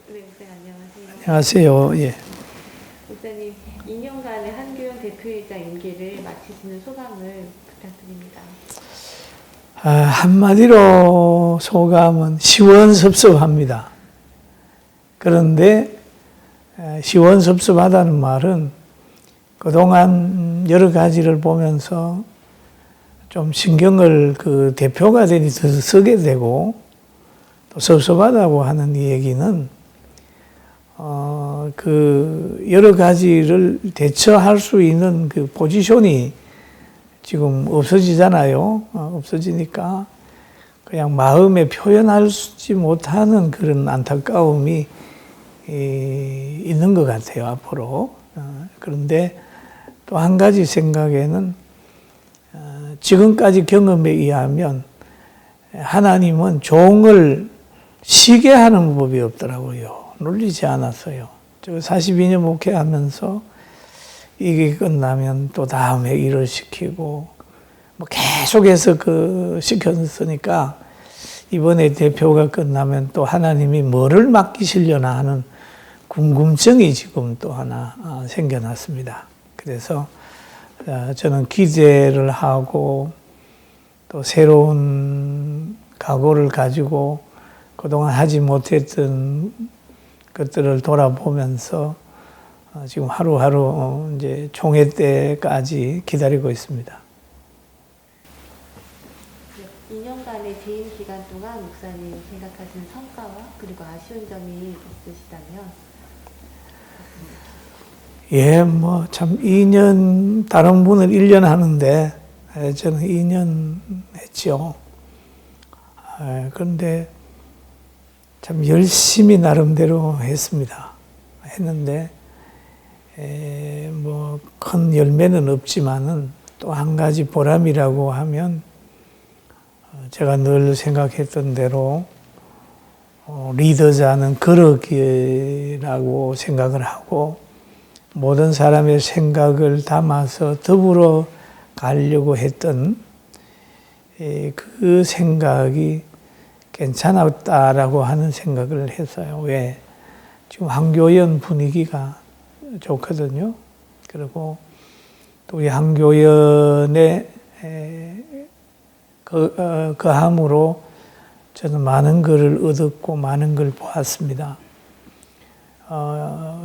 네, 목사님 안녕하세요. 안녕하세요. 예. 목사님, 2년간의 한교연 대표이사 임기를 마치시는 소감을 부탁드립니다. 한마디로 소감은 시원섭섭합니다. 그런데 시원섭섭하다는 말은 그동안 여러 가지를 보면서 좀 신경을 그 대표가 되니 더 쓰게 되고 또 섭섭하다고 하는 이 얘기는 그 여러 가지를 대처할 수 있는 그 포지션이 지금 없어지잖아요. 없어지니까 그냥 마음에 표현하지 못하는 그런 안타까움이 있는 것 같아요, 앞으로. 그런데 또 한 가지 생각에는 지금까지 경험에 의하면 하나님은 종을 쉬게 하는 법이 없더라고요. 놀리지 않았어요. 저 42년 목회하면서 이게 끝나면 또 다음에 일을 시키고 뭐 계속해서 시켰으니까 이번에 대표가 끝나면 또 하나님이 뭐를 맡기시려나 하는 궁금증이 지금 또 하나 생겨났습니다. 그래서 저는 기대를 하고 또 새로운 각오를 가지고 그동안 하지 못했던 것들을 돌아보면서 지금 하루하루 이제 총회 때까지 기다리고 있습니다. 2년간의 재임 기간 동안 목사님 생각하시는 성과와 그리고 아쉬운 점이 있으시다면? 예, 뭐 참 2년, 다른 분은 1년 하는데 저는 2년 했죠. 그런데 참 열심히 나름대로 했습니다. 했는데 뭐 큰 열매는 없지만은 또 한 가지 보람이라고 하면 제가 늘 생각했던 대로 리더자는 그릇이라고 생각을 하고 모든 사람의 생각을 담아서 더불어 가려고 했던 그 생각이 괜찮았다라고 하는 생각을 했어요. 왜? 지금 한교연 분위기가 좋거든요. 그리고 또 우리 한교연의 함으로 저는 많은 것을 얻었고 많은 걸 보았습니다.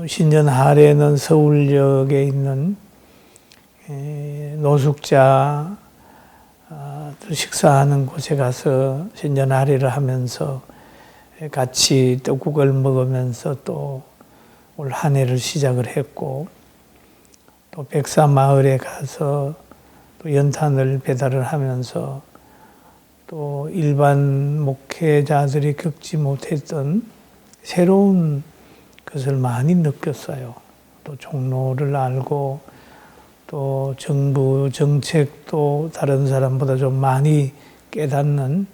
신년 하례는 서울역에 있는 노숙자 식사하는 곳에 가서 신년 하례를 하면서 같이 떡국을 먹으면서 또 올 한 해를 시작을 했고 또 백사마을에 가서 또 연탄을 배달을 하면서 또 일반 목회자들이 겪지 못했던 새로운 것을 많이 느꼈어요. 또 종로를 알고 또 정부 정책도 다른 사람보다 좀 많이 깨닫는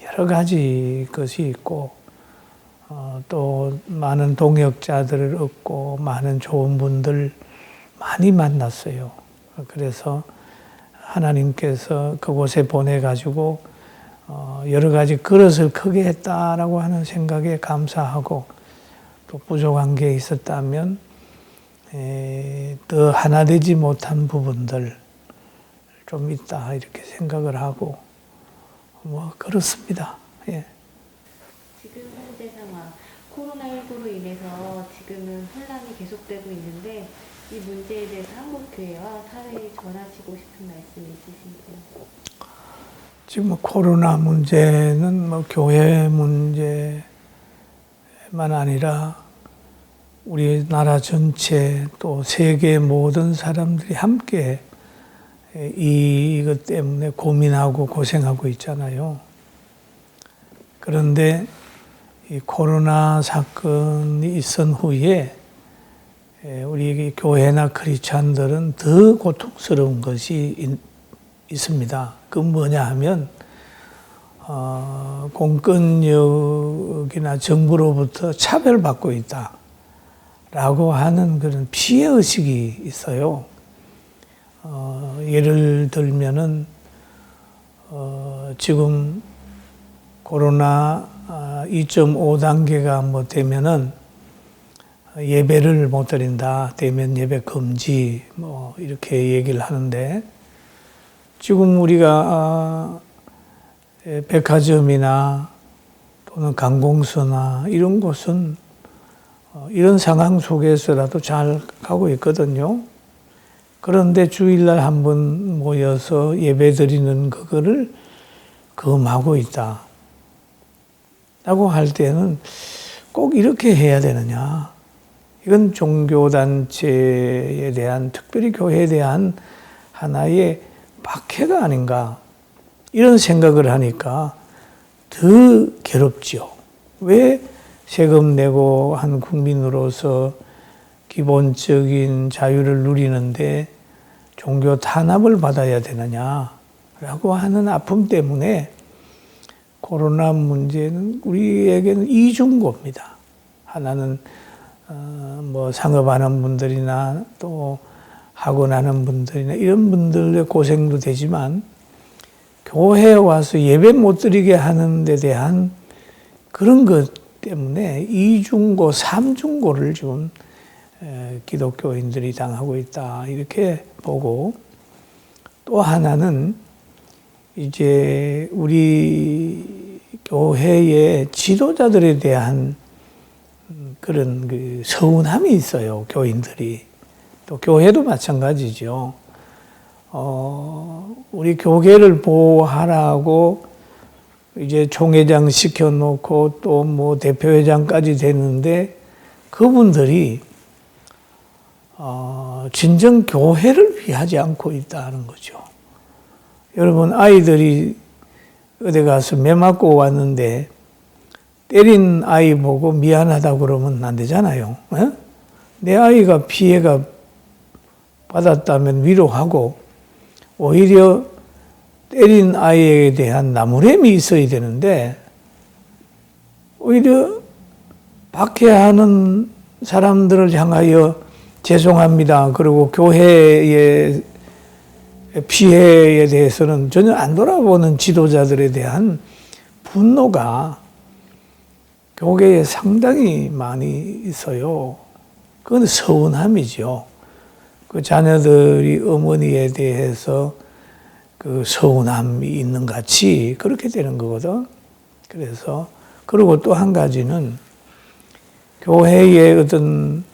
여러 가지 것이 있고 또 많은 동역자들을 얻고 많은 좋은 분들 많이 만났어요. 그래서 하나님께서 그곳에 보내가지고 여러 가지 그릇을 크게 했다라고 하는 생각에 감사하고 또 부족한 게 있었다면 더 하나 되지 못한 부분들 좀 있다 이렇게 생각을 하고 뭐 그렇습니다. 예. 지금 현재 상황, 코로나19로 인해서 지금은 혼란이 계속되고 있는데 이 문제에 대해서 한국교회와 사회에 전하시고 싶은 말씀이 있으신지요? 지금 코로나 문제는 뭐 교회 문제만 아니라 우리나라 전체 또 세계 모든 사람들이 함께 이것 때문에 고민하고 고생하고 있잖아요. 그런데 이 코로나 사건이 있은 후에 우리 교회나 크리스찬들은 더 고통스러운 것이 있습니다. 그 뭐냐 하면 공권력이나 정부로부터 차별받고 있다라고 하는 그런 피해의식이 있어요. 예를 들면은 지금 코로나 2.5단계가 뭐 되면은 예배를 못 드린다, 대면 예배 금지, 뭐 이렇게 얘기를 하는데, 지금 우리가 백화점이나 또는 관공서나 이런 곳은 이런 상황 속에서라도 잘 가고 있거든요. 그런데 주일날 한번 모여서 예배 드리는 그거를 금하고 있다 라고 할 때는 꼭 이렇게 해야 되느냐. 이건 종교단체에 대한, 특별히 교회에 대한 하나의 박해가 아닌가, 이런 생각을 하니까 더 괴롭죠. 왜 세금 내고 한 국민으로서 기본적인 자유를 누리는데 종교 탄압을 받아야 되느냐라고 하는 아픔 때문에 코로나 문제는 우리에게는 이중고입니다. 하나는 뭐 상업하는 분들이나 또 학원하는 분들이나 이런 분들의 고생도 되지만, 교회에 와서 예배 못 드리게 하는 데 대한 그런 것 때문에 이중고, 삼중고를 지금 기독교인들이 당하고 있다, 이렇게 보고, 또 하나는 이제 우리 교회의 지도자들에 대한 그런 그 서운함이 있어요, 교인들이. 또 교회도 마찬가지죠. 우리 교계를 보호하라고 이제 총회장 시켜놓고 또 뭐 대표회장까지 되는데, 그분들이 진정 교회를 위하지 않고 있다는 거죠. 여러분, 아이들이 어디 가서 매 맞고 왔는데 때린 아이 보고 미안하다고 그러면 안 되잖아요. 에? 내 아이가 피해가 받았다면 위로하고, 오히려 때린 아이에 대한 나무램이 있어야 되는데, 오히려 박해하는 사람들을 향하여 죄송합니다, 그리고 교회의 피해에 대해서는 전혀 안 돌아보는 지도자들에 대한 분노가 교계에 상당히 많이 있어요. 그건 서운함이죠. 그 자녀들이 어머니에 대해서 그 서운함이 있는 같이 그렇게 되는 거거든. 그래서, 그리고 또 한 가지는 교회의 어떤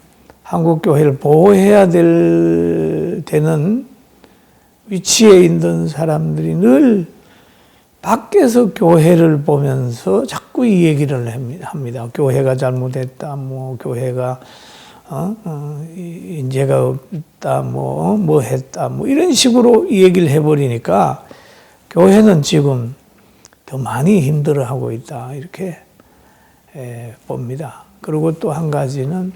한국교회를 보호해야 되는 위치에 있는 사람들이 늘 밖에서 교회를 보면서 자꾸 이 얘기를 합니다. 교회가 잘못했다, 뭐 교회가 인재가 없다, 뭐 했다, 뭐 이런 식으로 이 얘기를 해버리니까 교회는 지금 더 많이 힘들어하고 있다, 이렇게 봅니다. 그리고 또 한 가지는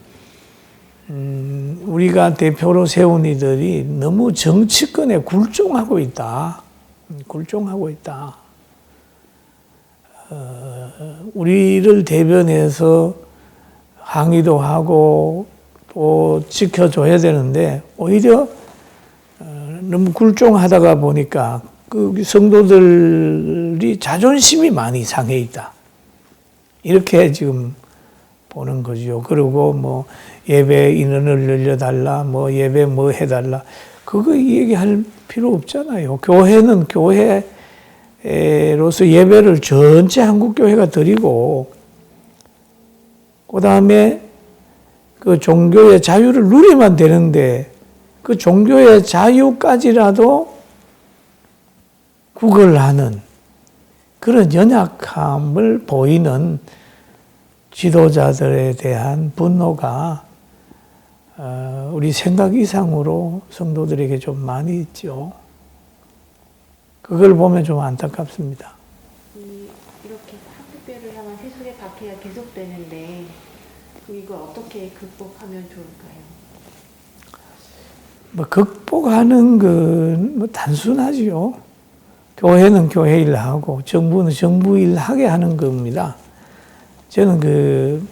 우리가 대표로 세운 이들이 너무 정치권에 굴종하고 있다. 굴종하고 있다. 우리를 대변해서 항의도 하고 또 지켜줘야 되는데, 오히려 너무 굴종하다가 보니까 그 성도들이 자존심이 많이 상해 있다, 이렇게 지금 보는 거죠. 그리고 뭐 예배 인원을 늘려달라, 뭐 예배 뭐 해달라, 그거 얘기할 필요 없잖아요. 교회는 교회로서 예배를 전체 한국교회가 드리고, 그 다음에 그 종교의 자유를 누리면 되는데, 그 종교의 자유까지라도 구걸하는 그런 연약함을 보이는 지도자들에 대한 분노가 우리 생각 이상으로 성도들에게 좀 많이 있죠. 그걸 보면 좀 안타깝습니다. 이렇게 한국교회를 향한 세속의 박해가 계속되는데, 이걸 어떻게 극복하면 좋을까요? 뭐 극복하는 건 뭐 단순하지요. 교회는 교회 일 하고 정부는 정부 일 하게 하는 겁니다. 저는 그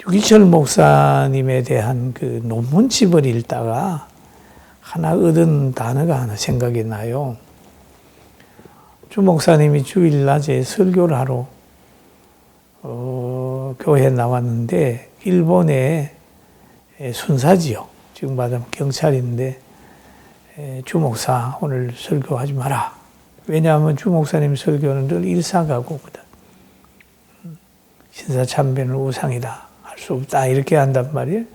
유기철 목사님에 대한 그 논문집을 읽다가 하나 얻은 단어가 하나 생각이 나요. 주 목사님이 주일 낮에 설교를 하러 교회에 나왔는데 일본의 순사지요. 지금 말하면 경찰인데 주목사 오늘 설교하지 마라. 왜냐하면 주목사님 설교는 늘 일사가고거든. 신사참배는 우상이다. 할 수 없다. 이렇게 한단 말이에요.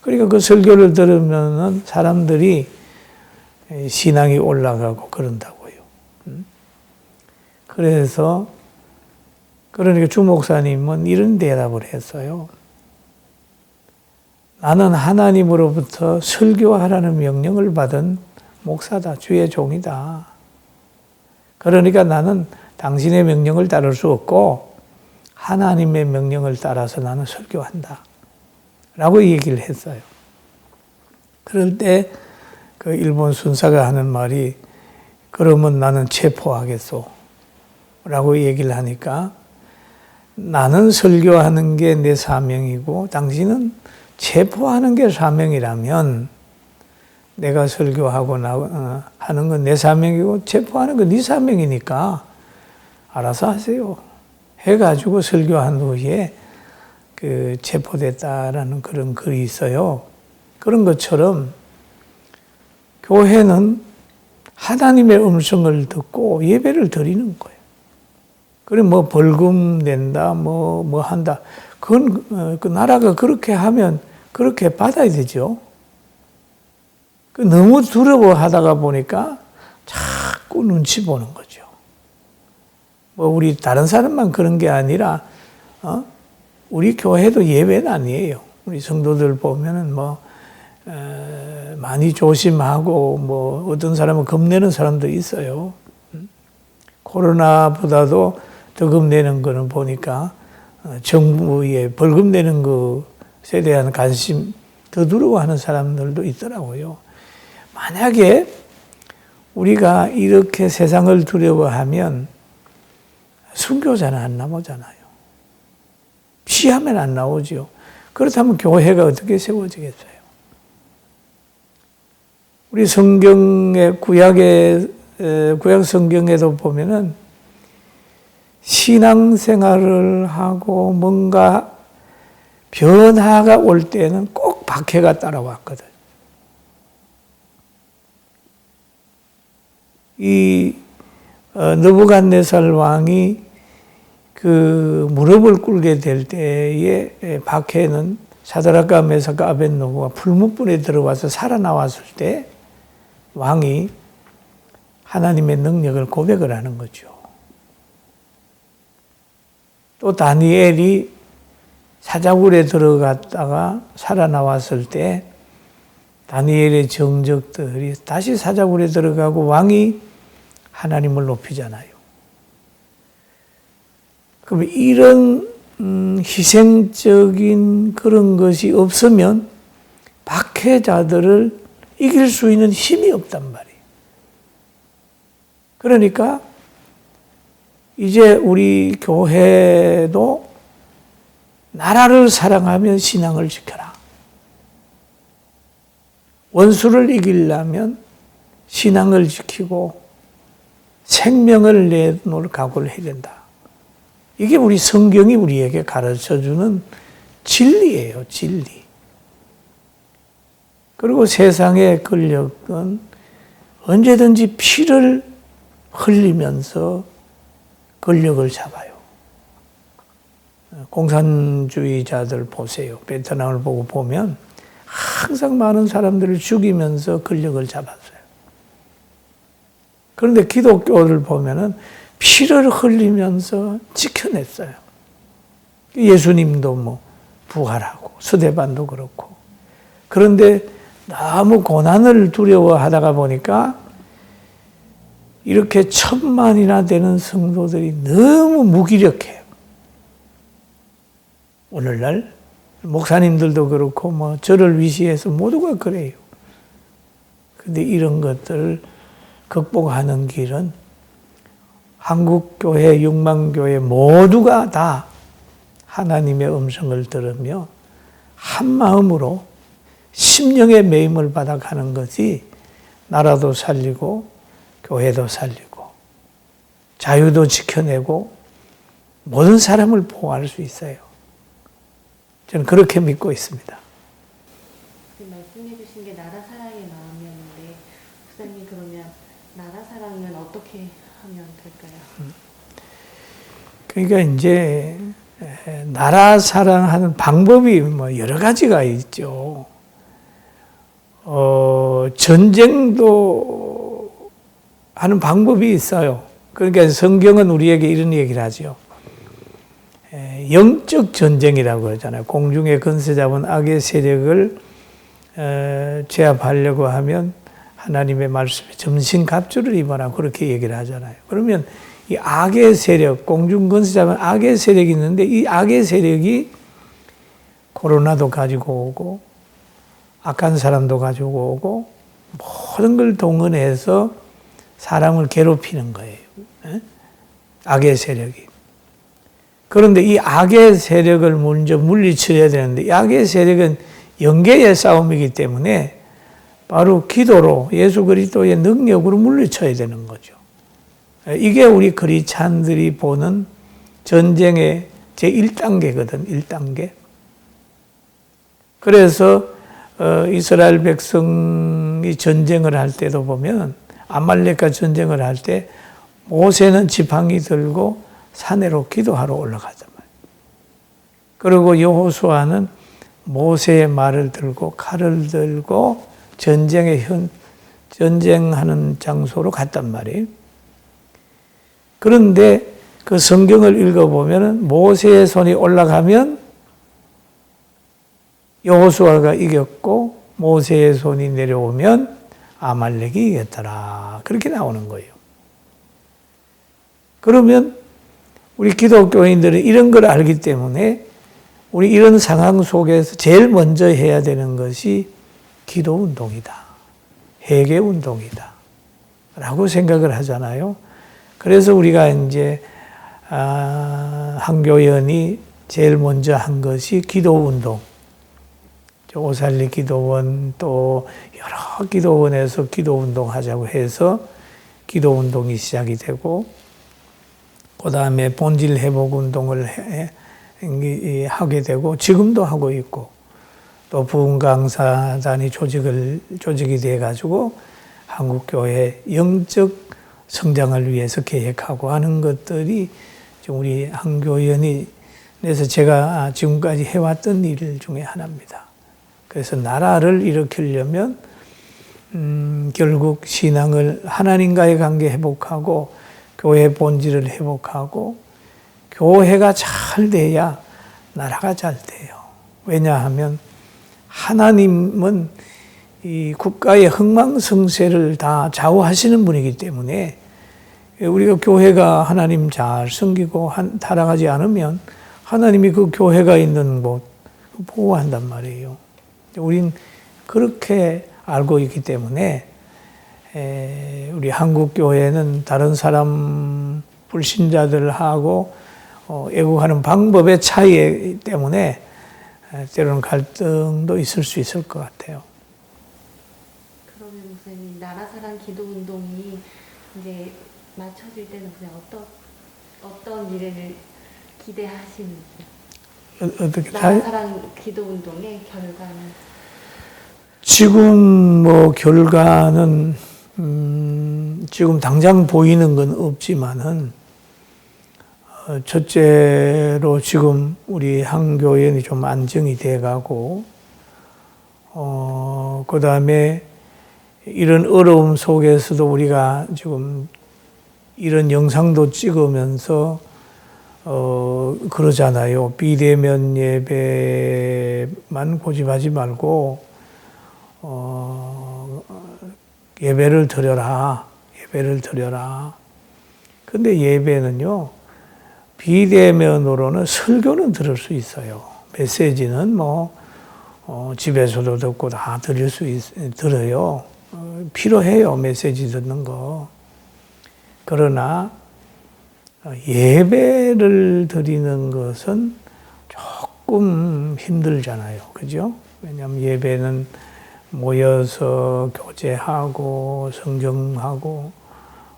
그러니까 그 설교를 들으면은 사람들이 신앙이 올라가고 그런다고요. 그래서 그러니까 주 목사님은 이런 대답을 했어요. 나는 하나님으로부터 설교하라는 명령을 받은 목사다. 주의 종이다. 그러니까 나는 당신의 명령을 따를 수 없고 하나님의 명령을 따라서 나는 설교한다. 라고 얘기를 했어요. 그럴 때 그 일본 순사가 하는 말이 그러면 나는 체포하겠소. 라고 얘기를 하니까 나는 설교하는 게 내 사명이고 당신은 체포하는 게 사명이라면 내가 설교하고 하는 건 내 사명이고 체포하는 건 네 사명이니까 알아서 하세요. 해가지고 설교한 후에 그 체포됐다라는 그런 글이 있어요. 그런 것처럼 교회는 하나님의 음성을 듣고 예배를 드리는 거예요. 그래 뭐 벌금 낸다, 뭐 한다. 그건 그 나라가 그렇게 하면 그렇게 받아야 되죠. 너무 두려워하다가 보니까 자꾸 눈치 보는 거죠. 뭐 우리 다른 사람만 그런 게 아니라 우리 교회도 예외는 아니에요. 우리 성도들 보면은 많이 조심하고 뭐 어떤 사람은 겁내는 사람도 있어요. 코로나보다도 더 겁내는 거는 보니까 정부에 벌금 내는 것에 대한 관심 더 두려워하는 사람들도 있더라고요. 만약에 우리가 이렇게 세상을 두려워하면 순교자는 안 나오잖아요. 피하면 안 나오죠. 그렇다면 교회가 어떻게 세워지겠어요? 우리 성경의 구약 성경에도 보면은 신앙생활을 하고 뭔가 변화가 올 때는 꼭 박해가 따라왔거든. 이 느부갓네살 왕이 그 무릎을 꿇게 될 때에 박해는 사드락과 메삭과 아벳노고가 풀무불에 들어와서 살아나왔을 때 왕이 하나님의 능력을 고백을 하는 거죠. 또 다니엘이 사자굴에 들어갔다가 살아나왔을 때 다니엘의 정적들이 다시 사자굴에 들어가고 왕이 하나님을 높이잖아요. 그럼 이런 희생적인 그런 것이 없으면 박해자들을 이길 수 있는 힘이 없단 말이에요. 그러니까 이제 우리 교회도 나라를 사랑하면 신앙을 지켜라. 원수를 이기려면 신앙을 지키고 생명을 내놓을 각오를 해야 된다. 이게 우리 성경이 우리에게 가르쳐주는 진리예요, 진리. 그리고 세상의 권력은 언제든지 피를 흘리면서 권력을 잡아요. 공산주의자들 보세요. 베트남을 보면 항상 많은 사람들을 죽이면서 권력을 잡았어요. 그런데 기독교를 보면은 피를 흘리면서 지켜냈어요. 예수님도 뭐 부활하고 스데반도 그렇고. 그런데 너무 고난을 두려워하다가 보니까 이렇게 1000만이나 되는 성도들이 너무 무기력해요. 오늘날 목사님들도 그렇고 뭐 저를 위시해서 모두가 그래요. 근데 이런 것들을 극복하는 길은 한국교회, 육망교회 모두가 다 하나님의 음성을 들으며 한 마음으로 심령의 매임을 받아가는 것이 나라도 살리고 교회도 살리고 자유도 지켜내고 모든 사람을 보호할 수 있어요. 저는 그렇게 믿고 있습니다. 말씀해 주신 게 나라 사랑의 마음이었는데 목사님 그러면 나라 사랑은 어떻게 하면 될까요? 그러니까 이제 나라 사랑하는 방법이 뭐 여러 가지가 있죠. 전쟁도 하는 방법이 있어요. 그러니까 성경은 우리에게 이런 얘기를 하죠. 영적 전쟁이라고 그러잖아요. 공중의 권세 잡은 악의 세력을 제압하려고 하면 하나님의 말씀에 전신갑주를 입어라 그렇게 얘기를 하잖아요. 그러면 이 악의 세력, 공중 권세 잡은 악의 세력이 있는데 이 악의 세력이 코로나도 가지고 오고 악한 사람도 가지고 오고 모든 걸 동원해서 사람을 괴롭히는 거예요. 악의 세력이. 그런데 이 악의 세력을 먼저 물리쳐야 되는데 이 악의 세력은 영계의 싸움이기 때문에 바로 기도로 예수 그리스도의 능력으로 물리쳐야 되는 거죠. 이게 우리 크리스찬들이 보는 전쟁의 제1단계거든, 1단계. 그래서 이스라엘 백성이 전쟁을 할 때도 보면 아말렉과 전쟁을 할 때 모세는 지팡이 들고 산으로 기도하러 올라가단 말이에요. 그리고 여호수아는 모세의 말을 들고 칼을 들고 전쟁하는 장소로 갔단 말이에요. 그런데 그 성경을 읽어보면 모세의 손이 올라가면 여호수아가 이겼고 모세의 손이 내려오면 아말렉이 이겼더라. 그렇게 나오는 거예요. 그러면 우리 기독교인들은 이런 걸 알기 때문에 우리 이런 상황 속에서 제일 먼저 해야 되는 것이 기도 운동이다. 회개 운동이다. 라고 생각을 하잖아요. 그래서 우리가 이제 한교연이 제일 먼저 한 것이 기도 운동. 오살리 기도원 또 여러 기도원에서 기도 운동 하자고 해서 기도 운동이 시작이 되고 그 다음에 본질 회복 운동을 하게 되고 지금도 하고 있고 또 부흥강사단이 조직이 돼가지고 한국교회 영적 성장을 위해서 계획하고 하는 것들이 우리 한교연이 그래서 제가 지금까지 해왔던 일 중에 하나입니다. 그래서 나라를 일으키려면 결국 신앙을 하나님과의 관계 회복하고 교회 본질을 회복하고 교회가 잘 돼야 나라가 잘 돼요. 왜냐하면 하나님은 이 국가의 흥망성쇠를 다 좌우하시는 분이기 때문에 우리가 교회가 하나님 잘 섬기고 타락하지 않으면 하나님이 그 교회가 있는 곳 보호한단 말이에요. 우린 그렇게 알고 있기 때문에 우리 한국 교회는 다른 사람 불신자들하고 애국하는 방법의 차이 때문에 때로는 갈등도 있을 수 있을 것 같아요. 그러면 목사님 나라 사랑 기도 운동이 이제 맞춰질 때는 그냥 어떤 미래를 기대하시는지? 어떻게 나라 사랑 기도 운동의 결과는? 지금 결과는 지금 당장 보이는 건 없지만은 첫째로 지금 우리 한교연이 좀 안정이 돼가고 그 다음에 이런 어려움 속에서도 우리가 지금 이런 영상도 찍으면서 그러잖아요. 비대면 예배만 고집하지 말고 예배를 드려라. 근데 예배는요, 비대면으로는 설교는 들을 수 있어요. 메시지는 집에서도 듣고 다 들어요. 필요해요. 메시지 듣는 거. 그러나 예배를 드리는 것은 조금 힘들잖아요. 그죠? 왜냐하면 예배는 모여서 교제하고 성경하고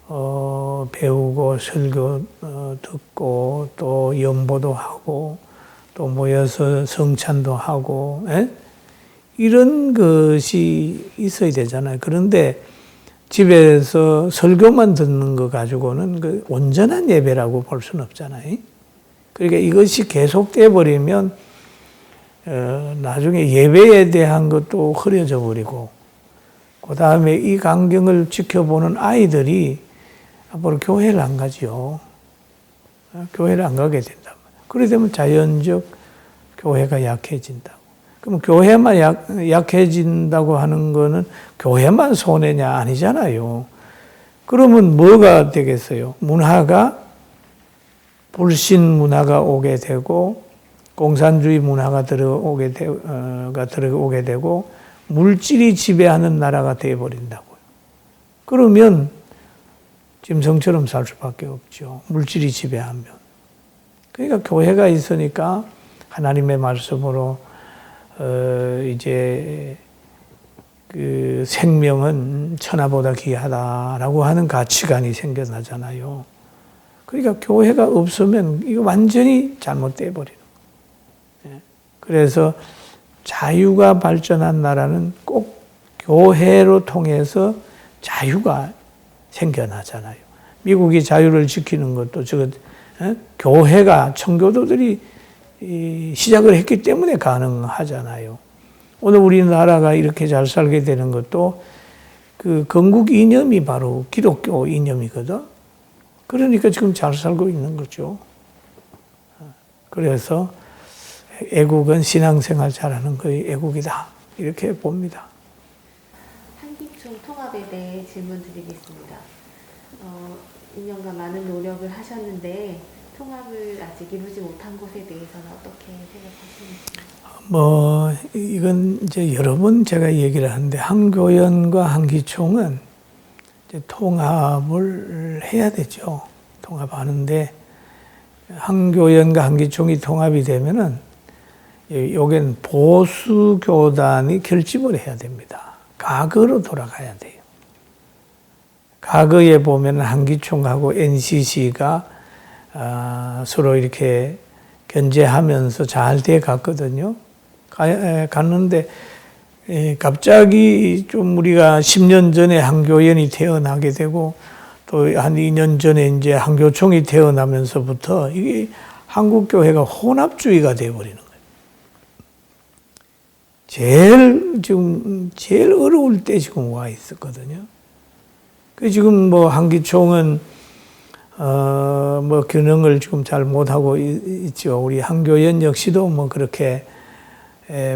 배우고 설교 듣고 또 연보도 하고 또 모여서 성찬도 하고 이런 것이 있어야 되잖아요. 그런데 집에서 설교만 듣는 거 가지고는 그 온전한 예배라고 볼 수는 없잖아요. 그러니까 이것이 계속돼 버리면 나중에 예배에 대한 것도 흐려져 버리고 그 다음에 이 광경을 지켜보는 아이들이 앞으로 교회를 안 가지요. 교회를 안 가게 된다. 그러게 되면 자연적 교회가 약해진다고. 그럼 교회만 약해진다고 하는 거는 교회만 손해냐? 아니잖아요. 그러면 뭐가 되겠어요? 문화가 불신 문화가 오게 되고 공산주의 문화가 들어오게 되고 물질이 지배하는 나라가 되어버린다고요. 그러면 짐승처럼 살 수밖에 없죠. 물질이 지배하면. 그러니까 교회가 있으니까 하나님의 말씀으로 이제 그 생명은 천하보다 귀하다라고 하는 가치관이 생겨나잖아요. 그러니까 교회가 없으면 이거 완전히 잘못돼 버리는 거예요. 그래서 자유가 발전한 나라는 꼭 교회로 통해서 자유가 생겨나잖아요. 미국이 자유를 지키는 것도 교회가 청교도들이 시작을 했기 때문에 가능하잖아요. 오늘 우리나라가 이렇게 잘 살게 되는 것도 그 건국 이념이 바로 기독교 이념이거든. 그러니까 지금 잘 살고 있는 거죠. 그래서 애국은 신앙생활 잘하는 거의 애국이다. 이렇게 봅니다. 한기총 통합에 대해 질문 드리겠습니다. 2년간 많은 노력을 하셨는데 통합을 아직 이루지 못한 것에 대해서는 어떻게 생각하시는지? 이건 이제 여러 번 제가 얘기를 하는데 한교연과 한기총은 이제 통합을 해야 되죠. 통합하는데 한교연과 한기총이 통합이 되면은 여기는 보수 교단이 결집을 해야 됩니다. 과거로 돌아가야 돼요. 과거에 보면 한기총하고 NCC가 서로 이렇게 견제하면서 잘 돼 갔거든요. 갔는데 갑자기 좀 우리가 10년 전에 한교연이 태어나게 되고 또 한 2년 전에 이제 한교총이 태어나면서부터 이게 한국교회가 혼합주의가 되어버리는 거예요. 제일 어려울 때 지금 와 있었거든요. 그 지금 한기총은 균형을 지금 잘 못하고 있죠. 우리 한교연 역시도 그렇게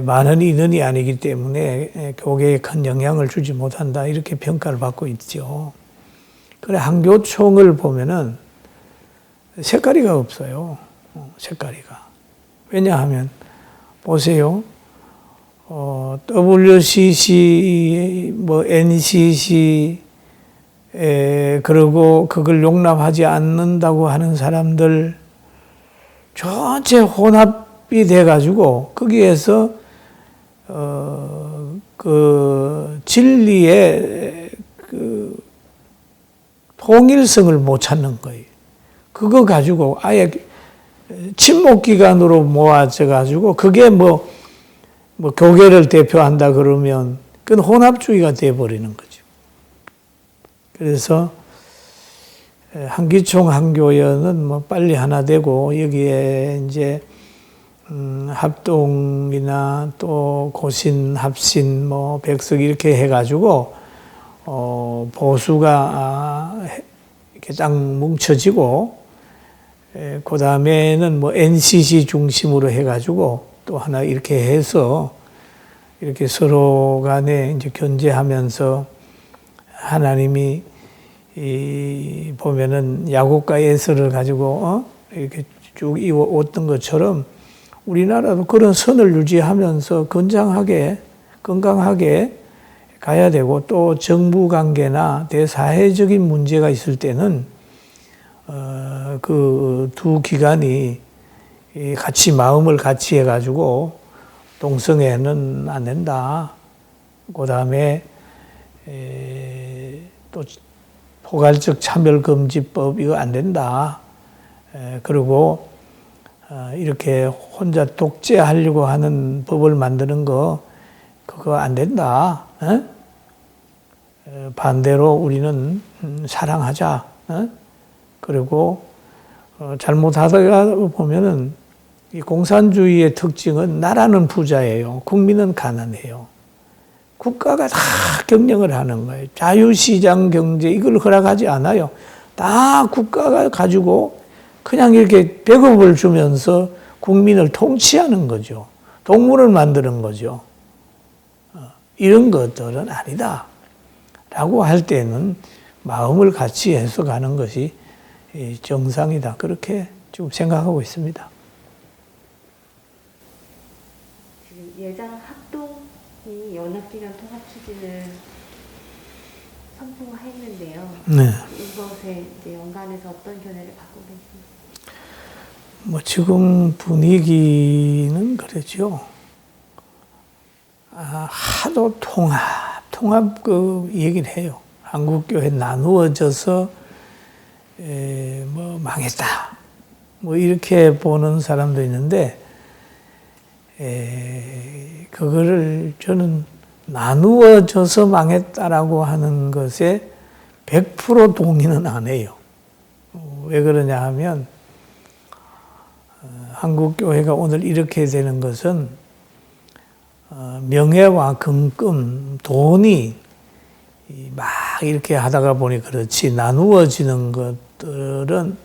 많은 인원이 아니기 때문에 교계에 큰 영향을 주지 못한다. 이렇게 평가를 받고 있죠. 그래, 한교총을 보면은 색깔이가 없어요. 색깔이가. 왜냐하면, 보세요. WCC, NCC, 그리고 그걸 용납하지 않는다고 하는 사람들 전체 혼합이 돼가지고 거기에서 그 진리의 그 통일성을 못 찾는 거예요. 그거 가지고 아예 침묵 기간으로 모아져 가지고 그게 교계를 대표한다 그러면 그건 혼합주의가 돼 버리는 거죠. 그래서 한기총 한교연은 빨리 하나 되고 여기에 이제 합동이나 또 고신 합신 백석 이렇게 해가지고 보수가 이렇게 딱 뭉쳐지고 그 다음에는 NCC 중심으로 해가지고 또 하나 이렇게 해서 이렇게 서로 간에 이제 견제하면서 하나님이 보면은 야곱과 에서를 가지고 이렇게 쭉 이어왔던 것처럼 우리나라도 그런 선을 유지하면서 건강하게 가야 되고 또 정부 관계나 대사회적인 문제가 있을 때는 그 두 기관이 같이 마음을 같이 해가지고 동성애는 안 된다. 그 다음에 또 포괄적 차별금지법 이거 안 된다. 그리고 이렇게 혼자 독재하려고 하는 법을 만드는 거 그거 안 된다. 반대로 우리는 사랑하자. 그리고 잘못하다가 보면은 이 공산주의의 특징은 나라는 부자예요. 국민은 가난해요. 국가가 다 경영을 하는 거예요. 자유시장 경제 이걸 허락하지 않아요. 다 국가가 가지고 그냥 이렇게 배급을 주면서 국민을 통치하는 거죠. 동물을 만드는 거죠. 이런 것들은 아니다. 라고 할 때는 마음을 같이 해석하는 것이 정상이다. 그렇게 지금 생각하고 있습니다. 지금 예장 합동이 연합기관 통합 추진을 선포했는데요. 네. 이것에 이제 연관해서 어떤 견해를 갖고 계십니까? 뭐 지금 분위기는 그러죠. 하도 통합 그 얘기를 해요. 한국교회 나누어져서 뭐 망했다. 뭐 이렇게 보는 사람도 있는데 그거를 저는 나누어져서 망했다라고 하는 것에 100% 동의는 안 해요. 왜 그러냐 하면 한국교회가 오늘 이렇게 되는 것은 명예와 금금, 돈이 막 이렇게 하다가 보니 그렇지 나누어지는 것들은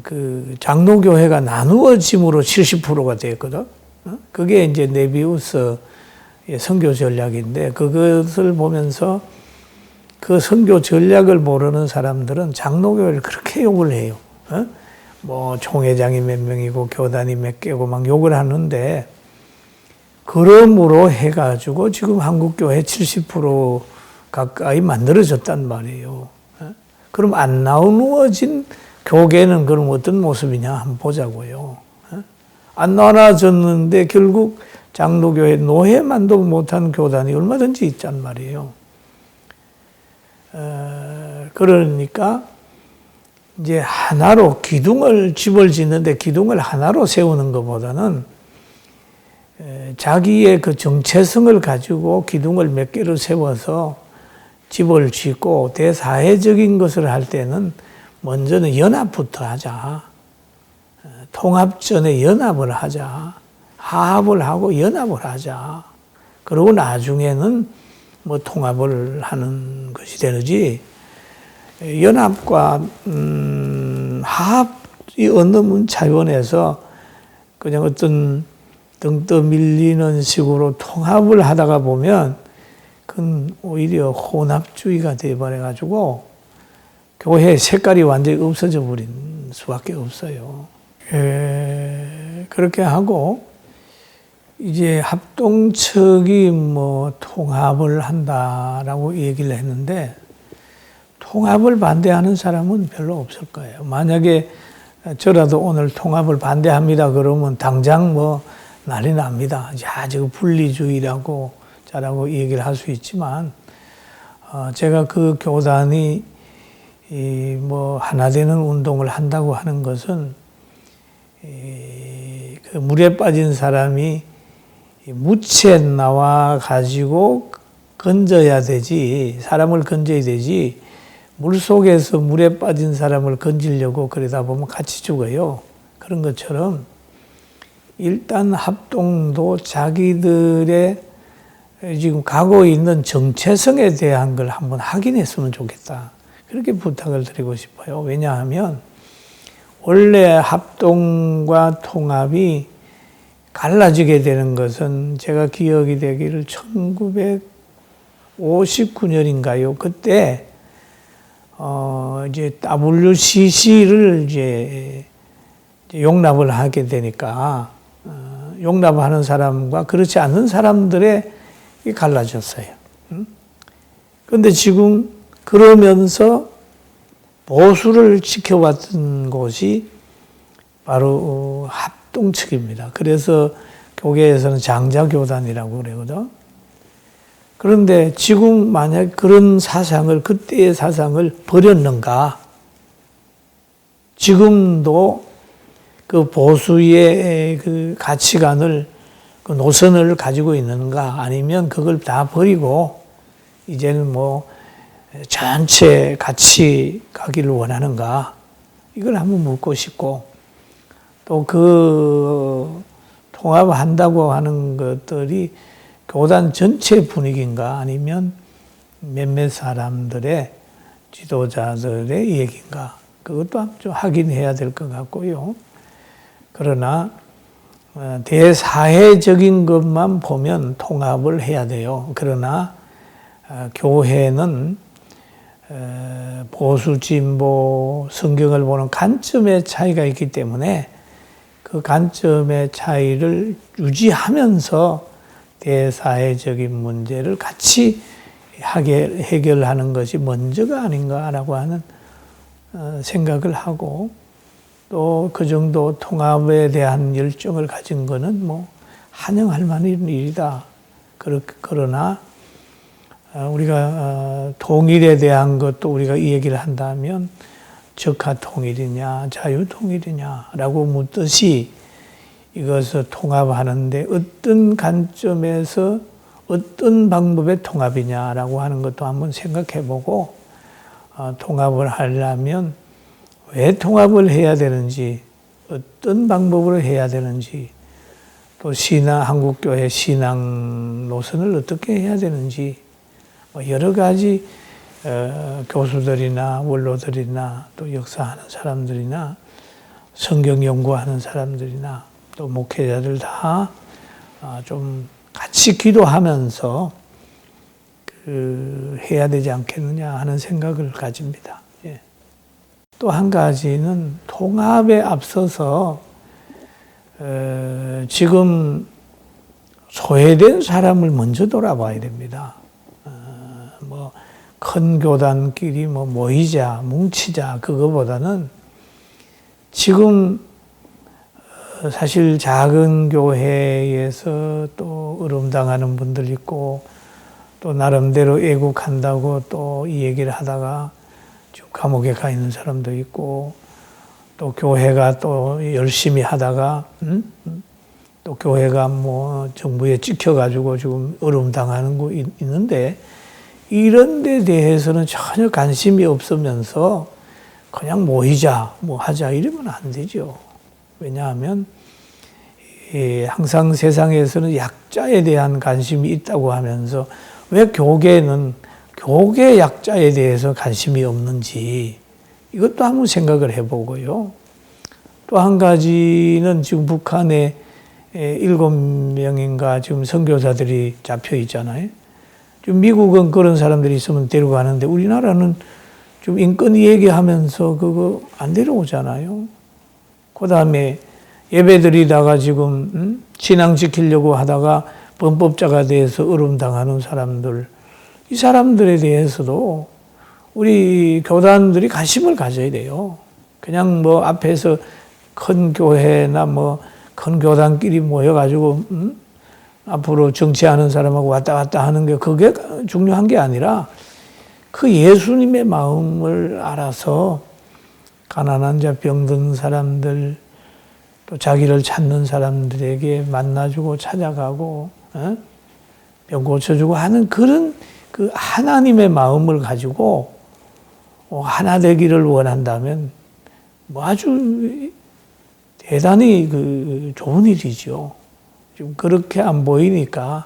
그 장로교회가 나누어짐으로 70%가 됐거든. 그게 이제 네비우스의 선교 전략인데 그것을 보면서 그 선교 전략을 모르는 사람들은 장로교회를 그렇게 욕을 해요. 뭐 총회장이 몇 명이고 교단이 몇 개고 막 욕을 하는데 그러므로 해가지고 지금 한국교회 70% 가까이 만들어졌단 말이에요. 그럼 안 나누어진 교계는 그럼 어떤 모습이냐 한번 보자고요. 안 나눠졌는데 결국 장로교회 노예만도 못한 교단이 얼마든지 있단 말이에요. 그러니까 이제 하나로 기둥을 집을 짓는데 기둥을 하나로 세우는 것보다는 자기의 그 정체성을 가지고 기둥을 몇 개를 세워서 집을 짓고 대사회적인 것을 할 때는 먼저는 연합부터 하자. 통합 전에 연합을 하자. 화합을 하고 연합을 하자. 그리고 나중에는 뭐 통합을 하는 것이 되는지 연합과 화합이 어느 차원에서 그냥 어떤 등 떠밀리는 식으로 통합을 하다가 보면 그건 오히려 혼합주의가 되어버려가지고 교회 색깔이 완전히 없어져 버린 수밖에 없어요. 그렇게 하고 이제 합동측이 뭐 통합을 한다라고 얘기를 했는데 통합을 반대하는 사람은 별로 없을 거예요. 만약에 저라도 오늘 통합을 반대합니다 그러면 당장 뭐 난리 납니다. 야, 지금 분리주의라고 자라고 얘기를 할 수 있지만 제가 그 교단이 뭐 하나 되는 운동을 한다고 하는 것은 그 물에 빠진 사람이 무채 나와 가지고 건져야 되지 사람을 건져야 되지 물 속에서 물에 빠진 사람을 건지려고 그러다 보면 같이 죽어요. 그런 것처럼 일단 합동도 자기들의 지금 가고 있는 정체성에 대한 걸 한번 확인했으면 좋겠다. 그렇게 부탁을 드리고 싶어요. 왜냐하면 원래 합동과 통합이 갈라지게 되는 것은 제가 기억이 되기를 1959년인가요? 그때 이제 WCC를 이제 용납을 하게 되니까 용납하는 사람과 그렇지 않은 사람들의 갈라졌어요. 그런데 지금 그러면서 보수를 지켜왔던 곳이 바로 합동 측입니다. 그래서 교계에서는 장자교단이라고 그러거든. 그런데 지금 만약 그런 사상을, 그때의 사상을 버렸는가? 지금도 그 보수의 그 가치관을, 그 노선을 가지고 있는가? 아니면 그걸 다 버리고 이제는 뭐 전체 같이 가기를 원하는가? 이걸 한번 묻고 싶고, 또 그 통합한다고 하는 것들이 교단 전체 분위기인가 아니면 몇몇 사람들의 지도자들의 얘기인가, 그것도 좀 확인해야 될 것 같고요. 그러나 대사회적인 것만 보면 통합을 해야 돼요. 그러나 교회는 보수, 진보, 성경을 보는 관점의 차이가 있기 때문에 그 관점의 차이를 유지하면서 대사회적인 문제를 같이 해결하는 것이 먼저가 아닌가라고 하는 생각을 하고, 또 그 정도 통합에 대한 열정을 가진 것은 뭐 환영할 만한 일이다. 그러나 우리가 통일에 대한 것도 우리가 이 얘기를 한다면 적화 통일이냐 자유 통일이냐라고 묻듯이 이것을 통합하는데 어떤 관점에서 어떤 방법의 통합이냐라고 하는 것도 한번 생각해 보고, 통합을 하려면 왜 통합을 해야 되는지, 어떤 방법으로 해야 되는지, 또 한국교회 신앙 노선을 어떻게 해야 되는지, 여러 가지 교수들이나 원로들이나 또 역사하는 사람들이나 성경 연구하는 사람들이나 또 목회자들 다 좀 같이 기도하면서 해야 되지 않겠느냐 하는 생각을 가집니다. 예. 또 한 가지는 통합에 앞서서 지금 소외된 사람을 먼저 돌아봐야 됩니다. 뭐 큰 교단끼리 모이자, 뭉치자, 그거보다는 지금 사실 작은 교회에서 또 어려움당하는 분들 있고, 또 나름대로 애국한다고 또 이 얘기를 하다가 지금 감옥에 가 있는 사람도 있고, 또 교회가 또 열심히 하다가 또 교회가 뭐 정부에 찍혀가지고 지금 어려움당하는 거 있는데, 이런 데 대해서는 전혀 관심이 없으면서 그냥 모이자, 뭐 하자 이러면 안 되죠. 왜냐하면 항상 세상에서는 약자에 대한 관심이 있다고 하면서 왜 교계는 교계 약자에 대해서 관심이 없는지, 이것도 한번 생각을 해보고요. 또 한 가지는 지금 북한에 7명인가 지금 선교사들이 잡혀 있잖아요. 지금 미국은 그런 사람들이 있으면 데려가는데 우리나라는 좀 인권 얘기하면서 그거 안 데려오잖아요. 그 다음에 예배드리다가 지금 신앙 지키려고 하다가 범법자가 돼서 어려움당하는 사람들, 이 사람들에 대해서도 우리 교단들이 관심을 가져야 돼요. 그냥 뭐 앞에서 큰 교회나 뭐 큰 교단끼리 모여가지고 앞으로 정치하는 사람하고 왔다 갔다 하는 게 그게 중요한 게 아니라 그 예수님의 마음을 알아서 가난한 자, 병든 사람들, 또 자기를 찾는 사람들에게 만나주고 찾아가고 병 고쳐주고 하는 그런 그 하나님의 마음을 가지고 하나 되기를 원한다면 뭐 아주 대단히 그 좋은 일이죠. 좀 그렇게 안 보이니까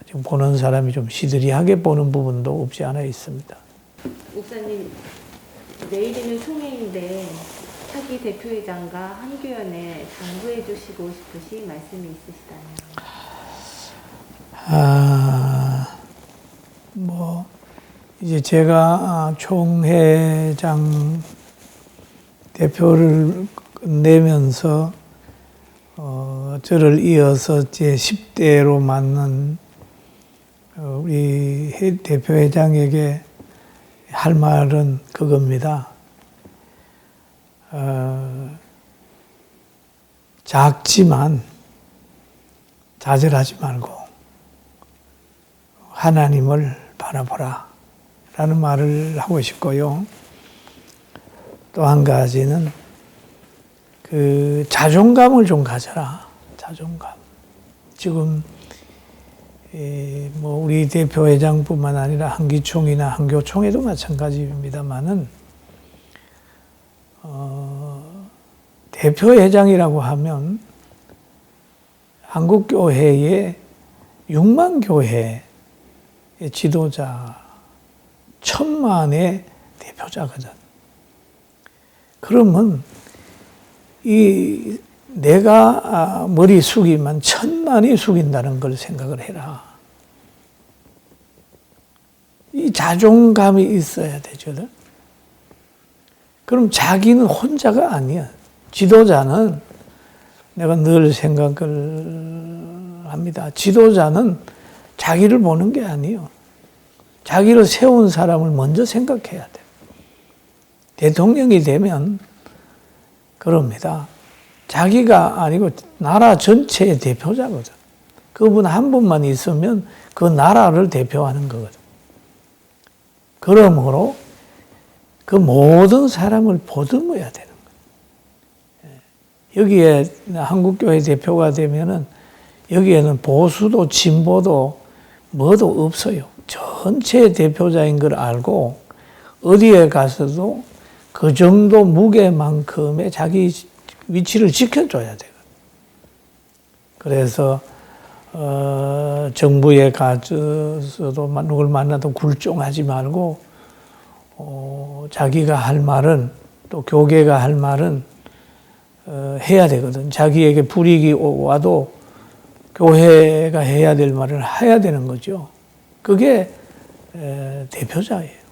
좀 보는 사람이 좀 시들이하게 보는 부분도 없지 않아 있습니다. 목사님, 내일이면 총회인데 차기 대표회장과 한교연에 당부해 주시고 싶으신 말씀이 있으시다면? 뭐 이제 제가 총회장 대표를 끝내면서 저를 이어서 제 10대로 맞는 우리 대표회장에게 할 말은 그겁니다. 작지만 좌절하지 말고 하나님을 바라보라 라는 말을 하고 싶고요. 또 한 가지는 그 자존감을 좀 가져라. 자존감. 지금 뭐 우리 대표회장뿐만 아니라 한기총이나 한교총회도 마찬가지입니다만은 대표회장이라고 하면 한국교회의 6만 교회의 지도자 1000만의 대표자거든. 그러면 이 내가 머리 숙이면 1000만이 숙인다는 걸 생각을 해라. 이 자존감이 있어야 되죠. 그럼 자기는 혼자가 아니야. 지도자는 내가 늘 생각을 합니다. 지도자는 자기를 보는 게 아니에요. 자기를 세운 사람을 먼저 생각해야 돼. 대통령이 되면 그럽니다. 자기가 아니고 나라 전체의 대표자거든. 그분 한 분만 있으면 그 나라를 대표하는 거거든. 그러므로 그 모든 사람을 보듬어야 되는 거예요. 여기에 한국교회 대표가 되면은 여기에는 보수도 진보도 뭐도 없어요. 전체 대표자인 걸 알고 어디에 가서도 그 정도 무게만큼의 자기 위치를 지켜줘야 돼요. 그래서 정부에 가서도 누굴 만나도 굴종하지 말고 자기가 할 말은 또 교계가 할 말은 해야 되거든. 자기에게 불이익이 와도 교회가 해야 될 말을 해야 되는 거죠. 그게 대표자예요.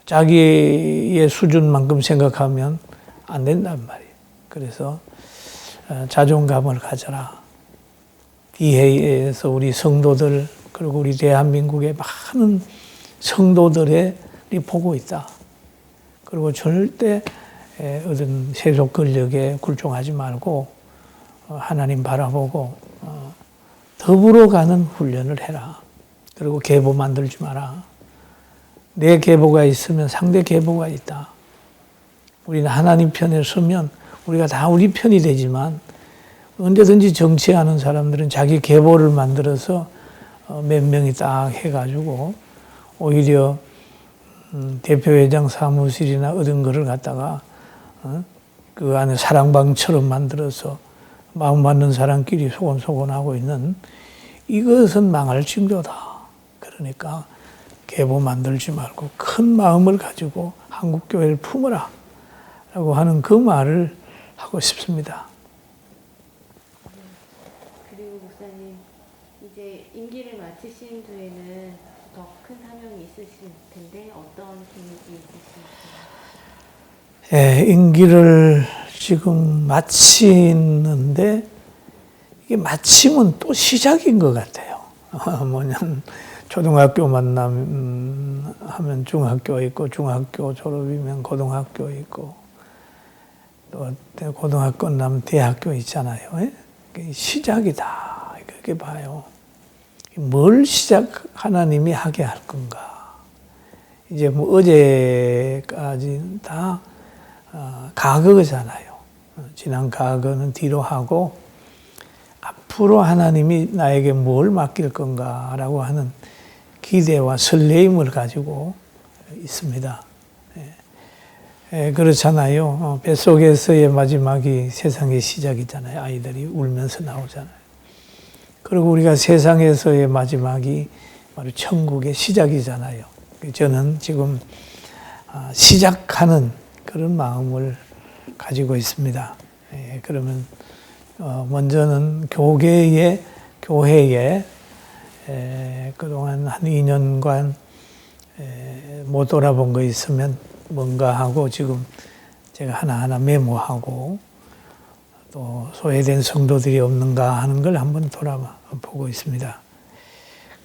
자기의 수준만큼 생각하면 안 된단 말이에요. 그래서 자존감을 가져라. 이해에서 우리 성도들 그리고 우리 대한민국의 많은 성도들이 보고 있다. 그리고 절대 어떤 세속 권력에 굴종하지 말고 하나님 바라보고 더불어 가는 훈련을 해라. 그리고 계보 만들지 마라. 내 계보가 있으면 상대 계보가 있다. 우리는 하나님 편에 서면 우리가 다 우리 편이 되지만 언제든지 정치하는 사람들은 자기 계보를 만들어서 몇 명이 딱 해가지고 오히려 대표회장 사무실이나 얻은 거를 갖다가 그 안에 사랑방처럼 만들어서 마음 맞는 사람끼리 소곤소곤하고 있는 이것은 망할 징조다. 그러니까 계보 만들지 말고 큰 마음을 가지고 한국교회를 품어라 라고 하는 그 말을 하고 싶습니다. 그리고 목사님, 이제 임기를 마치신 뒤에는 더 큰 사명이 있으실 텐데 어떤 계획이 있으실까요? 예, 임기를 지금 마치는데 이게 마치면 또 시작인 것 같아요. 뭐냐면 초등학교 만나면 중학교 있고 중학교 졸업이면 고등학교 있고 또 고등학교 끝나면 대학교 있잖아요. 시작이다. 그렇게 봐요. 뭘 하나님이 하게 할 건가. 이제 뭐 어제까지 다 과거잖아요. 지난 과거는 뒤로 하고 앞으로 하나님이 나에게 뭘 맡길 건가라고 하는 기대와 설레임을 가지고 있습니다. 그렇잖아요. 뱃속에서의 마지막이 세상의 시작이잖아요. 아이들이 울면서 나오잖아요. 그리고 우리가 세상에서의 마지막이 바로 천국의 시작이잖아요. 저는 지금 시작하는 그런 마음을 가지고 있습니다. 그러면 먼저는 교회에 그동안 한 2년간 못 돌아본 거 있으면 뭔가 하고 지금 제가 하나하나 메모하고 또 소외된 성도들이 없는가 하는 걸 한번 돌아보고 있습니다.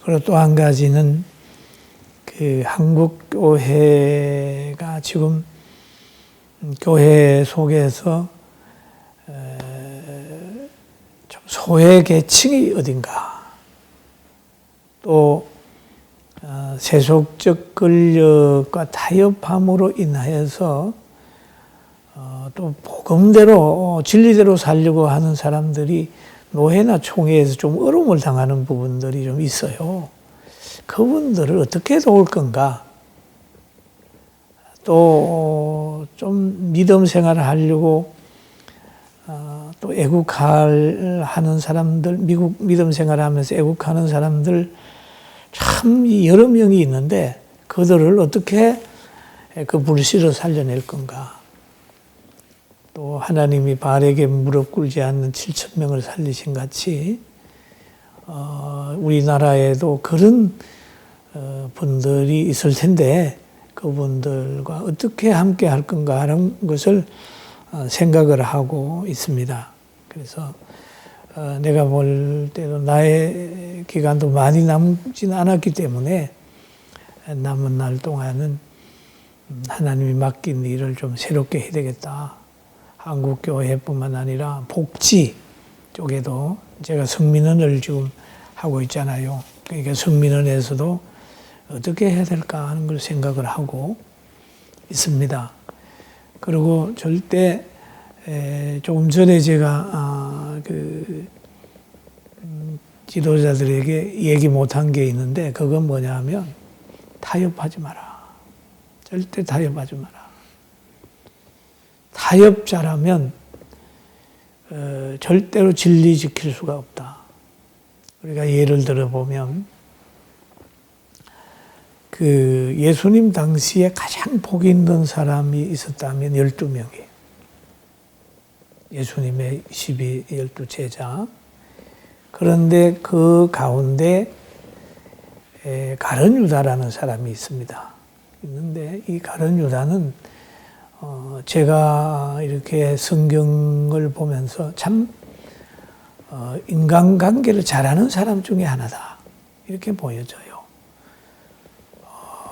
그리고 또 한 가지는 그 한국 교회가 지금 교회 속에서 좀 소외 계층이 어딘가 또 세속적 권력과 타협함으로 인하여서 또 복음대로 진리대로 살려고 하는 사람들이 노회나 총회에서 좀 어려움을 당하는 부분들이 좀 있어요. 그분들을 어떻게 도울 건가? 또 좀 믿음 생활을 하려고 또 애국하는 사람들, 미국 믿음 생활을 하면서 애국하는 사람들 참 여러 명이 있는데 그들을 어떻게 그 불씨를 살려낼 건가? 또 하나님이 바알에게 무릎 꿇지 않는 7천 명을 살리신 같이 우리나라에도 그런 분들이 있을 텐데 그분들과 어떻게 함께 할 건가 하는 것을 생각을 하고 있습니다. 그래서 내가 볼 때도 나의 기간도 많이 남지는 않았기 때문에 남은 날 동안은 하나님이 맡긴 일을 좀 새롭게 해야 되겠다. 한국교회뿐만 아니라 복지 쪽에도 제가 성민원을 지금 하고 있잖아요. 그러니까 성민원에서도 어떻게 해야 될까 하는 걸 생각을 하고 있습니다. 그리고 절대 조금 전에 제가 지도자들에게 얘기 못한 게 있는데 그건 뭐냐 하면 타협하지 마라. 절대 타협하지 마라. 타협자라면 절대로 진리 지킬 수가 없다. 우리가 예를 들어보면 그 예수님 당시에 가장 복 있는 사람이 있었다면 12명이에요. 예수님의 12 제자. 그런데 그 가운데 가룟 유다라는 사람이 있습니다. 있는데 이 가룟 유다는 제가 이렇게 성경을 보면서 참 인간관계를 잘하는 사람 중에 하나다. 이렇게 보여져요.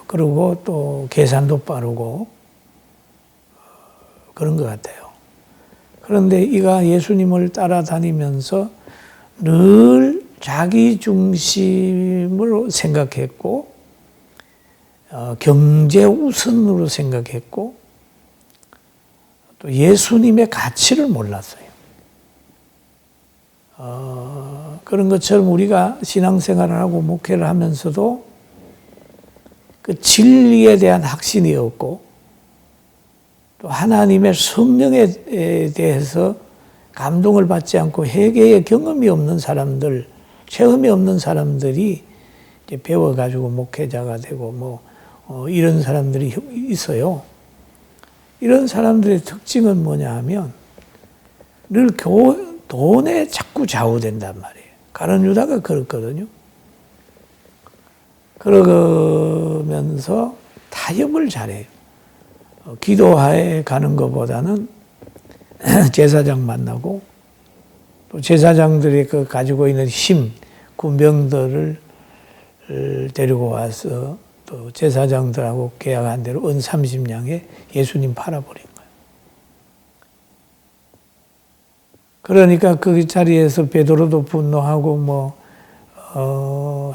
그리고 또 계산도 빠르고 그런 것 같아요. 그런데 이가 예수님을 따라다니면서 늘 자기 중심으로 생각했고 경제 우선으로 생각했고 또 예수님의 가치를 몰랐어요. 그런 것처럼 우리가 신앙생활을 하고 목회를 하면서도 그 진리에 대한 확신이 없고 또 하나님의 성령에 대해서 감동을 받지 않고 회개의 경험이 없는 사람들, 체험이 없는 사람들이 이제 배워가지고 목회자가 되고 이런 사람들이 있어요. 이런 사람들의 특징은 뭐냐 하면 늘 돈에 자꾸 좌우된단 말이에요. 가룟 유다가 그렇거든요. 그러면서 타협을 잘해요. 기도하에 가는 것보다는 제사장 만나고 또 제사장들이 그 가지고 있는 힘, 군병들을 데리고 와서 또 제사장들하고 계약한 대로 은 30냥에 예수님 팔아버린 거예요. 그러니까 그 자리에서 베드로도 분노하고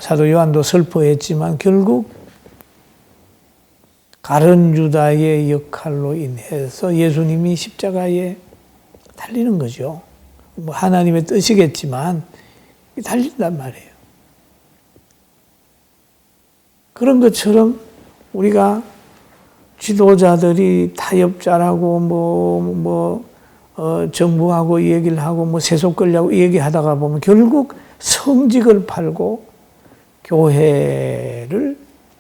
사도 요한도 슬퍼했지만 결국 가룟 유다의 역할로 인해서 예수님이 십자가에 달리는 거죠. 하나님의 뜻이겠지만 달린단 말이에요. 그런 것처럼 우리가 지도자들이 타협자라고 정부하고 얘기를 하고 세속 권리하고 얘기하다가 보면 결국 성직을 팔고 교회를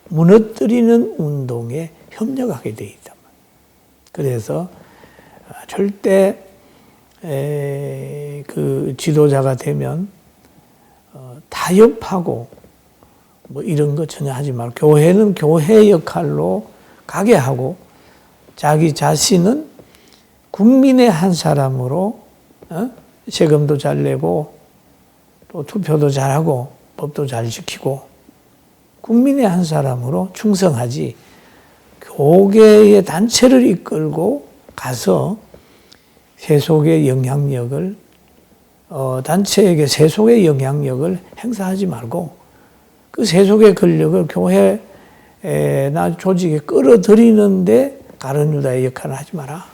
무너뜨리는 운동에 협력하게 돼 있단 말이에요. 그래서 절대 그 지도자가 되면 타협하고 이런 거 전혀 하지 말고 교회는 교회 역할로 가게 하고 자기 자신은 국민의 한 사람으로 세금도 잘 내고 또 투표도 잘하고 법도 잘 지키고 국민의 한 사람으로 충성하지 교계의 단체를 이끌고 가서 세속의 영향력을 단체에게 세속의 영향력을 행사하지 말고 그 세속의 권력을 교회나 조직에 끌어들이는데 가룟 유다의 역할을 하지 마라.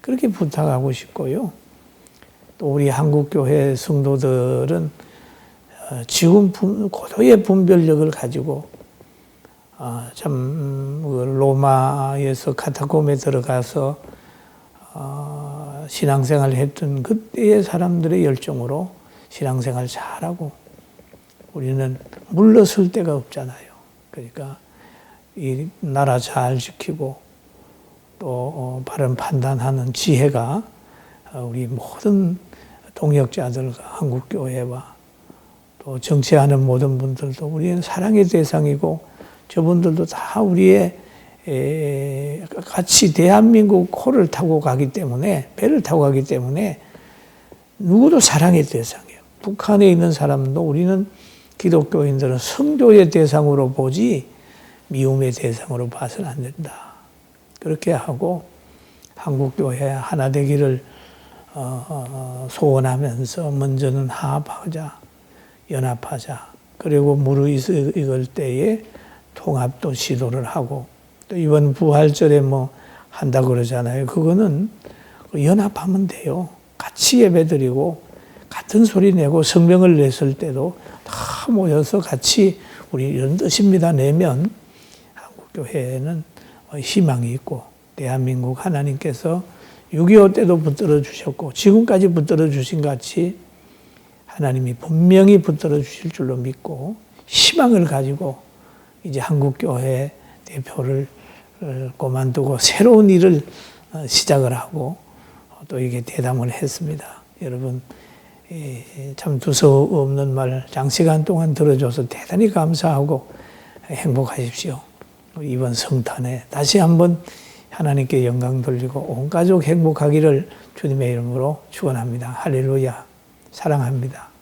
그렇게 부탁하고 싶고요. 또 우리 한국교회 성도들은 지금 고도의 분별력을 가지고 참 로마에서 카타콤에 들어가서 신앙생활을 했던 그때의 사람들의 열정으로 신앙생활 잘하고 우리는 물러설 데가 없잖아요. 그러니까 이 나라 잘 지키고 또 바른 판단하는 지혜가 우리 모든 동역자들과 한국교회와 또 정치하는 모든 분들도 우리는 사랑의 대상이고 저분들도 다 우리의 같이 대한민국 코를 타고 가기 때문에 배를 타고 가기 때문에 누구도 사랑의 대상이에요. 북한에 있는 사람도 우리는 기독교인들은 성교의 대상으로 보지 미움의 대상으로 봐서는 안 된다. 그렇게 하고 한국교회 하나 되기를 소원하면서 먼저는 화합하자, 연합하자. 그리고 무르익을 때에 통합도 시도를 하고 또 이번 부활절에 뭐 한다고 그러잖아요. 그거는 연합하면 돼요. 같이 예배드리고 같은 소리 내고 성명을 냈을 때도 다 모여서 같이 우리 이런 뜻입니다 내면 한국교회에는 희망이 있고 대한민국 하나님께서 6.25 때도 붙들어 주셨고 지금까지 붙들어 주신 같이 하나님이 분명히 붙들어 주실 줄로 믿고 희망을 가지고 이제 한국교회 대표를 그만두고 새로운 일을 시작을 하고 또 이게 대담을 했습니다. 여러분 참 두서없는 말 장시간 동안 들어줘서 대단히 감사하고 행복하십시오. 이번 성탄에 다시 한번 하나님께 영광 돌리고 온 가족 행복하기를 주님의 이름으로 축원합니다. 할렐루야. 사랑합니다.